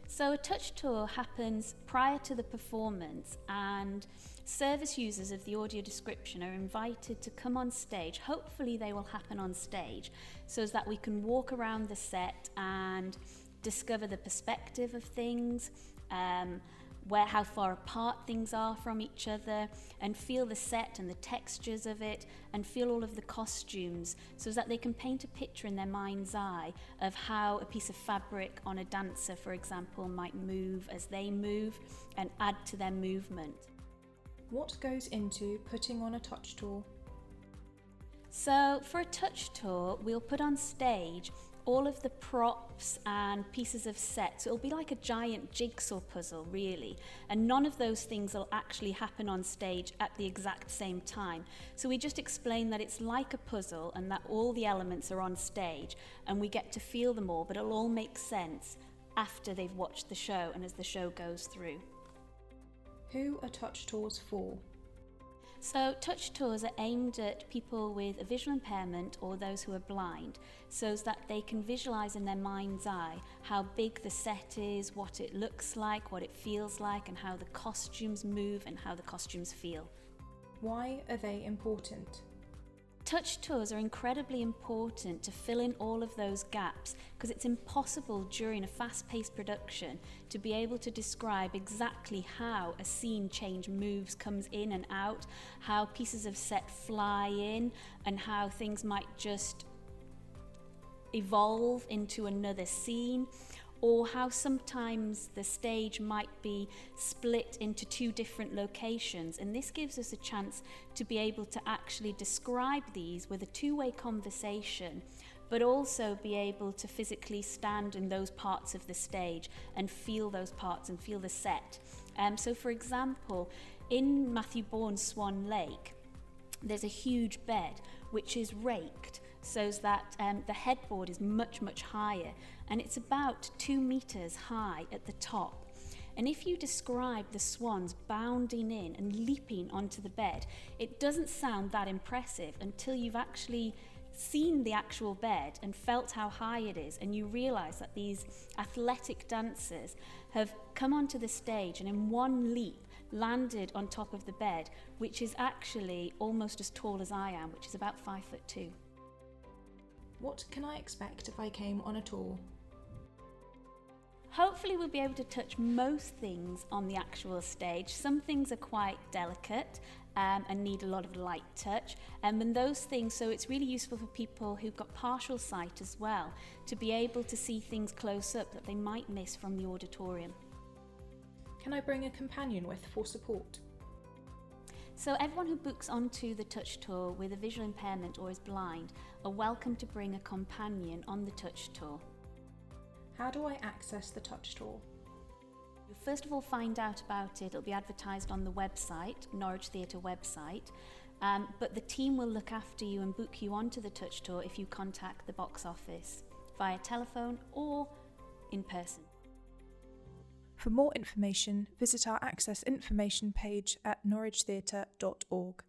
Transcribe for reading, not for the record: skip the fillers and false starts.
So a touch tour happens prior to the performance, and service users of the audio description are invited to come on stage. Hopefully they will happen on stage so as that we can walk around the set and discover the perspective of things, how far apart things are from each other, and feel the set and the textures of it, and feel all of the costumes, so that they can paint a picture in their mind's eye of how a piece of fabric on a dancer, for example, might move as they move, and add to their movement. What goes into putting on a touch tour? So for a touch tour, we'll put on stage all of the props and pieces of set. So it'll be like a giant jigsaw puzzle, really. And none of those things will actually happen on stage at the exact same time. So we just explain that it's like a puzzle and that all the elements are on stage and we get to feel them all, but it'll all make sense after they've watched the show and as the show goes through. Who are touch tours for? So touch tours are aimed at people with a visual impairment or those who are blind, so that they can visualise in their mind's eye how big the set is, what it looks like, what it feels like, and how the costumes move and how the costumes feel. Why are they important? Touch tours are incredibly important to fill in all of those gaps, because it's impossible during a fast-paced production to be able to describe exactly how a scene change moves, comes in and out, how pieces of set fly in, and how things might just evolve into another scene, or how sometimes the stage might be split into two different locations. And this gives us a chance to be able to actually describe these with a two-way conversation, but also be able to physically stand in those parts of the stage and feel those parts and feel the set. So for example, in Matthew Bourne's Swan Lake, there's a huge bed which is raked so that the headboard is much, much higher, and it's about 2 meters high at the top. And if you describe the swans bounding in and leaping onto the bed, it doesn't sound that impressive until you've actually seen the actual bed and felt how high it is, and you realise that these athletic dancers have come onto the stage and in one leap landed on top of the bed, which is actually almost as tall as I am, which is about 5'2". What can I expect if I came on a tour? Hopefully we'll be able to touch most things on the actual stage. Some things are quite delicate and need a lot of light touch, and those things, so it's really useful for people who've got partial sight as well to be able to see things close up that they might miss from the auditorium. Can I bring a companion with for support? So everyone who books onto the touch tour with a visual impairment or is blind are welcome to bring a companion on the touch tour. How do I access the touch tour? You first of all find out about it. It'll be advertised on the website, Norwich Theatre website, but the team will look after you and book you onto the touch tour if you contact the box office via telephone or in person. For more information, visit our Access information page at norwichtheatre.org.